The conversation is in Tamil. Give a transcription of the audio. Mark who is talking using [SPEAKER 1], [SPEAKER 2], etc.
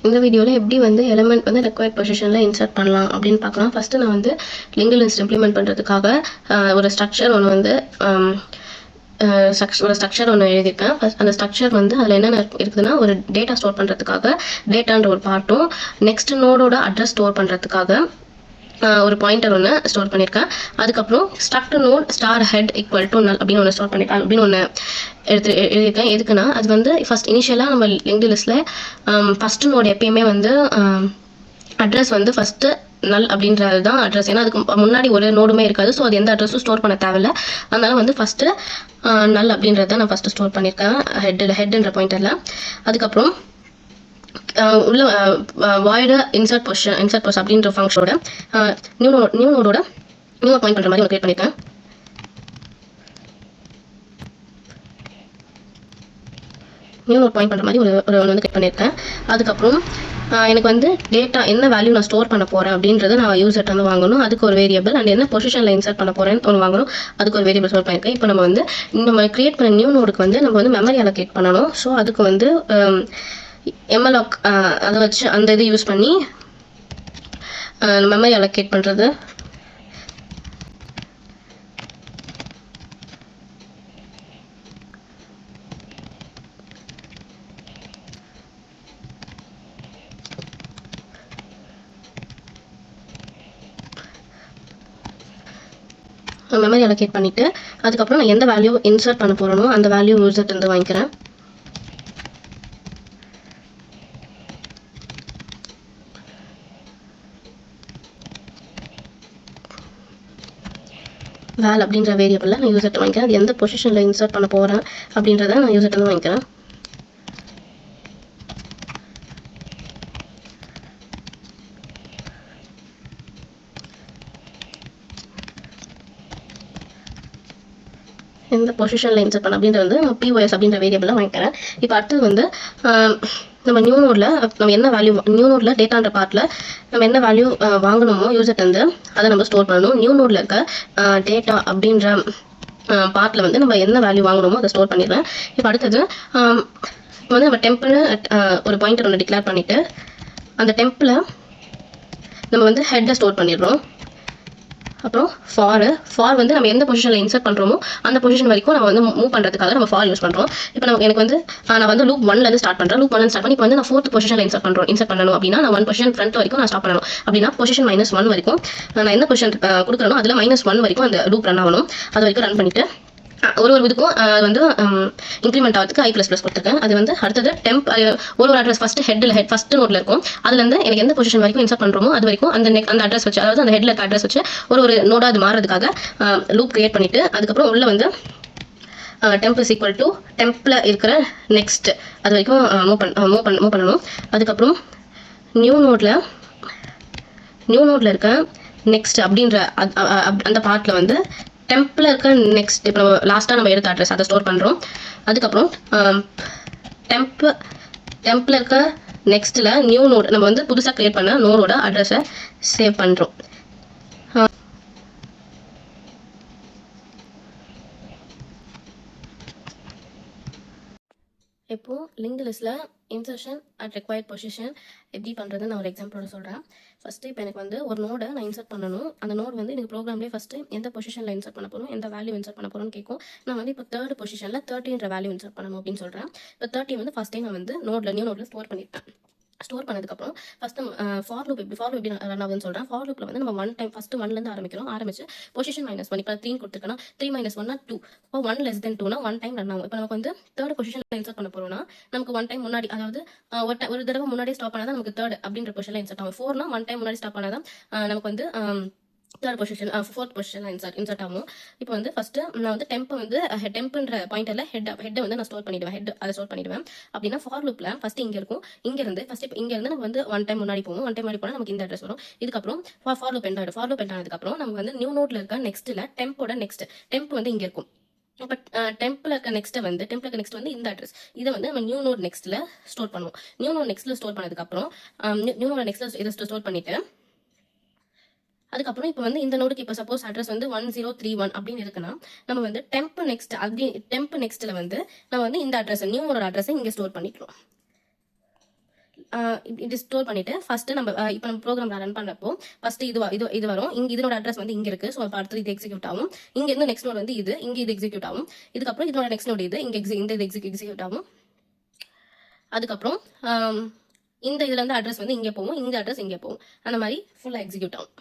[SPEAKER 1] இந்த வீடியோவில் எப்படி வந்து எலிமெண்ட் வந்து ரெக்வயர்ட் பொசிஷனில் இன்சர்ட் பண்ணலாம் அப்படின்னு பார்க்கலாம். ஃபஸ்ட்டு நான் வந்து லிங்க்டு லிஸ்ட் இம்ப்ளிமெண்ட் பண்ணுறதுக்காக ஒரு ஸ்ட்ரக்சர் ஒன்று வந்து ஒரு ஸ்ட்ரக்சர் ஒன்று எழுதியிருக்கேன். ஃபஸ்ட் அந்த ஸ்ட்ரக்சர் வந்து அதில் என்னென்ன இருக்குதுன்னா, ஒரு டேட்டா ஸ்டோர் பண்ணுறதுக்காக டேட்டான்ற ஒரு பார்ட்டும், நெக்ஸ்ட் நோடோட அட்ரஸ் ஸ்டோர் பண்ணுறதுக்காக ஒரு பாயிண்டர் ஒன்று ஸ்டோர் பண்ணியிருக்கேன். அதுக்கப்புறம் struct node star head equal to null அப்படின்னு ஒன்று ஸ்டோர் பண்ணியிருக்கேன் அப்படின்னு ஒன்று எழுதியிருக்கேன். எதுக்குன்னா, அது வந்து ஃபஸ்ட் இனிஷியலாக நம்ம லிங்க்டு லிஸ்ட்டில் ஃபஸ்ட்டு நோட் எப்பயுமே வந்து அட்ரஸ் வந்து ஃபஸ்ட்டு நல் அப்படின்றது தான் அட்ரஸ். ஏன்னா அதுக்கு முன்னாடி ஒரு நோடுமே இருக்காது. ஸோ அது எந்த அட்ரஸும் ஸ்டோர் பண்ண தேவையில்ல. அதனால வந்து ஃபஸ்ட்டு நல் அப்படின்றத நான் ஃபஸ்ட்டு ஸ்டோர் பண்ணியிருக்கேன் ஹெட்ன்ற பாயிண்டரில். அதுக்கப்புறம் உள்ள வாய்டு இன்சர்ட் பொசிஷன் அப்படின்ற ஃபங்க்ஷனோட நியூ நோடோட நியூ பாயிண்ட் பண்ணுற மாதிரி கிரியேட் பண்ணியிருக்கேன். நியூ நோட் பாயிண்ட் பண்ணுற மாதிரி ஒரு வந்து கிரியேட் பண்ணியிருக்கேன். அதுக்கப்புறம் எனக்கு வந்து டேட்டா என்ன வேல்யூ நான் ஸ்டோர் பண்ண போகிறேன் அப்படின்றத நான் யூசர்ட் வந்து வாங்கணும். அதுக்கு ஒரு வேரியபிள் அண்ட் என்ன பொசிஷனில் இன்சர்ட் பண்ண போகிறேன்னு ஒன்று வாங்கணும். அதுக்கு ஒரு வேரியபிள் ஸ்டோர் பண்ணியிருக்கேன். இப்போ நம்ம கிரியேட் பண்ண நியூ நோடுக்கு வந்து நம்ம வந்து மெமரி அலோகேட் பண்ணணும். ஸோ அதுக்கு வந்து எம்எல்ஆக் அதை வச்சு அந்த இது யூஸ் பண்ணி மெமரி அலோகேட் பண்ணுறது. மெமரி அலோகேட் பண்ணிவிட்டு அதுக்கப்புறம் நான் எந்த வேல்யூ இன்சர்ட் பண்ண போகிறேனோ அந்த வேல்யூ யூசர்ட் வந்து வாங்கிக்கிறேன். வேல் அப்படின்ற வேரியபிளில் நான் யூசர்ட் வாங்கிக்கிறேன். அது எந்த பொசிஷனில் இன்சர்ட் பண்ண போகிறேன் அப்படின்றத நான் யூசர்ட் வந்து வாங்கிக்கிறேன். எந்த பொசிஷனில் இன்சர்ட் பண்ண அப்படின்றது வந்து நான் பிஓஎஸ் அப்படின்ற வேரியபிளில் வாங்கிக்கிறேன். இப்போ அடுத்தது வந்து நம்ம நியூ நோடில் நம்ம என்ன வேல்யூ நியூ நோடில் டேட்டான்ற பார்ட்டில் நம்ம என்ன வேல்யூ வாங்கணுமோ யூசர்ட் வந்து அதை நம்ம ஸ்டோர் பண்ணணும். நியூ நோடில் இருக்க டேட்டா அப்படின்ற பார்ட்டில் வந்து நம்ம என்ன வேல்யூ வாங்கணுமோ அதை ஸ்டோர் பண்ணிடுவேன். இப்போ அடுத்தது வந்து நம்ம டெம்ப்னு ஒரு பாயிண்டர் ஒன்று டிக்ளேர் பண்ணிவிட்டு அந்த டெம்பில் நம்ம வந்து ஹெட்டை ஸ்டோர் பண்ணிடுறோம். அப்புறம் ஃபார் வந்து நம்ம எந்த பொசிஷனில் இன்சர்ட் பண்ணுறோமோ அந்த பொசிஷன் வரைக்கும் நம்ம வந்து மூவ் பண்ணுறதுக்காக நம்ம ஃபார் யூஸ் பண்ணுறோம். இப்போ எனக்கு வந்து நான் வந்து லூப் 1லேருந்து ஸ்டார்ட் பண்ணுறேன். லூப் 1 ஸ்டார்ட் பண்ணி இப்போ வந்து நான் 4th பொசிஷனில் இன்சர்ட் பண்ணணும் அப்படின்னா நான் 1 பொசிஷன் ஃப்ரண்ட் வரைக்கும் நான் ஸ்டாப் பண்ணணும். அப்படின்னா பொசிஷன் -1 வரைக்கும் நான் என்ன பொசிஷன் கொடுக்குறேனோ அதில் -1 வரைக்கும் அந்த லூப் ரன் ஆகணும். அது வரைக்கும் ரன் பண்ணிவிட்டு ஒரு இதுக்கும் வந்து இன்க்ரிமெண்ட் ஆகிறதுக்கு I++ கொடுத்துருக்கேன். அது வந்து அடுத்தது டெம்ப் ஒரு அட்ரஸ் ஃபஸ்ட்டு நோட்டில் இருக்கும். அதுலேருந்து எனக்கு எந்த பொசிஷன் வரைக்கும் இன்சர்ட் பண்ணுறோமோ அது வரைக்கும் அந்த அட்ரஸ் வச்சு, அதாவது அந்த ஹெட்டில் இருக்க அட்ரஸ் வச்சு ஒரு நோடாக அது மாறுறதுக்காக லூப் கிரியேட் பண்ணிவிட்டு அதுக்கப்புறம் உள்ள வந்து temp is equal to temple இருக்கிற நெக்ஸ்ட் அது வரைக்கும் மூவ் பண்ணணும். அதுக்கப்புறம் நியூ நோட்டில் இருக்க நெக்ஸ்ட் அப்படின்ற அந்த பார்ட்டில் வந்து டெம்பில் இருக்க நெக்ஸ்ட் இப்போ லாஸ்ட்டாக நம்ம எடுத்த அட்ரஸ் அதை ஸ்டோர் பண்ணுறோம். அதுக்கப்புறம் டெம்பில் இருக்க நெக்ஸ்ட்டில் நியூ நோட் நம்ம வந்து புதுசாக க்ரியேட் பண்ண நோடோட அட்ரஸை சேவ் பண்ணுறோம். இப்போது லிங்க்டு லிஸ்ட்டில் இன்சர்ஷன் அட் ரெக்வயர்ட் பொசிஷன் எப்படி பண்ணுறதுன்னு நான் ஒரு எக்ஸாம்பிளோட சொல்கிறேன். ஃபஸ்ட்டு இப்போ எனக்கு வந்து ஒரு நோடை நான் இன்சர்ட் பண்ணணும். அந்த நோட் வந்து எனக்கு ப்ரோக்ராம்லேயே ஃபஸ்ட்டு எந்த பொசிஷனில் இன்சர்ட் பண்ண போகிறோம், எந்த வேல்யூ இன்சர்ட் பண்ண போகிறோம்னு கேட்கும். நான் வந்து இப்போ 3rd பொசிஷனில் 30ன்ற வேல்யூ இன்சர்ட் பண்ணணும் அப்படின்னு சொல்கிறேன். இப்போ 30 வந்து ஃபஸ்ட் டைம் நான் வந்து நியூ நோட்டில் ஸ்டோர் பண்ணியிருப்பேன். ஸ்டோர் பண்ணதுக்கப்புறம் ஃபஸ்ட்டு ஃபார் லூப் எப்படி ரன் ஆகுதுன்னு சொல்கிறேன். ஃபார் லூப்பில் வந்து நம்ம ஃபஸ்ட்டு 1லேருந்து ஆரம்பிச்சு பொசிஷன் -1 இப்போ 3 கொடுத்துருக்கேன்னா 3 - 1 2 இப்போ 1 <2 னா 1 டைம் ரன் ஆகும். இப்போ நமக்கு வந்து 3rd பொசிஷனில் இன்சர்ட் பண்ண போகிறோம்னா நமக்கு 1 டைம் முன்னாடி, அதாவது ஒரு தடவை முன்னாடி ஸ்டாப் பண்ணாதான் நமக்கு 3rd அப்படின்ற பொசிஷனில் இன்சர்ட் ஆகும். 4னா 1 டைம் முன்னாடி ஸ்டாப் பண்ணாதான் நமக்கு வந்து 3rd பொசிஷன் 4th பொசிஷனில் இன்சர்ட் ஆகும். இப்போ வந்து ஃபஸ்ட்டு நான் வந்து டெம்ப்ன்ற பாயிண்டரில் ஹெட்டை வந்து நான் ஸ்டோர் பண்ணிவிடுவேன். அதை ஸ்டோர் பண்ணிவிடுவேன். அப்படின்னா ஃபார் லூப்பில் ஃபஸ்ட்டு இங்கே இருக்கும். இங்கேருந்து நம்ம வந்து 1 டைம் முன்னாடி போவோம். 1 டைம் முன்னாடி போனால் நமக்கு இந்த அட்ரஸ் வரும். இதுக்கப்புறம் ஃபார் லூப் ஆனதுக்கப்புறம் நம்ம வந்து நியூ நோட்டில் இருக்க நெக்ஸ்ட்டில் டெம்ப் வந்து இங்கே இருக்கும். இப்போ டெம்பில் இருக்க நெக்ஸ்ட் வந்து இந்த அட்ரஸ் இதை வந்து நம்ம நியூ நோட் நெக்ஸ்ட்டில் ஸ்டோர் பண்ணுவோம். நியூ நோட் நெக்ஸ்ட்டில் ஸ்டோர் பண்ணதுக்கப்புறம் நியூ நோட் நெக்ஸ்ட்டில் இதை ஸ்டோர் பண்ணிவிட்டு அதுக்கப்புறம் இப்போ வந்து இந்த நோடுக்கு இப்போ சப்போஸ் அட்ரஸ் வந்து 1031 அப்படின்னு இருக்குன்னா நம்ம வந்து டெம்ப் நெக்ஸ்ட்டில் வந்து நம்ம வந்து இந்த அட்ரஸ் நியூவோட அட்ரஸை இங்கே ஸ்டோர் பண்ணிக்கிறோம். இப்படி ஸ்டோர் பண்ணிட்டு ஃபர்ஸ்ட் நம்ம இப்போ நம்ம ப்ரோக்ராம் ரன் பண்றப்போ ஃபர்ஸ்ட் இது வரும். இங்க இதனோட அட்ரஸ் வந்து இங்க இருக்கு. ஸோ அப்போ அடுத்து இது எக்ஸிக்யூட் ஆகும். இங்க இருந்து நெக்ஸ்ட் நோட் வந்து இது, இங்க இது எக்ஸிக்யூட் ஆகும். இதுக்கப்புறம் இதனோட நெக்ஸ்ட் நோட் இது, இங்க இந்த இது எக்ஸிக்யூட் ஆகும். அதுக்கப்புறம் இந்த இதுல இருந்து அட்ரஸ் வந்து இங்கே போகும், இந்த அட்ரஸ் இங்கே போகும். அந்த மாதிரி ஃபுல்லா எக்ஸிக்யூட் ஆகும்.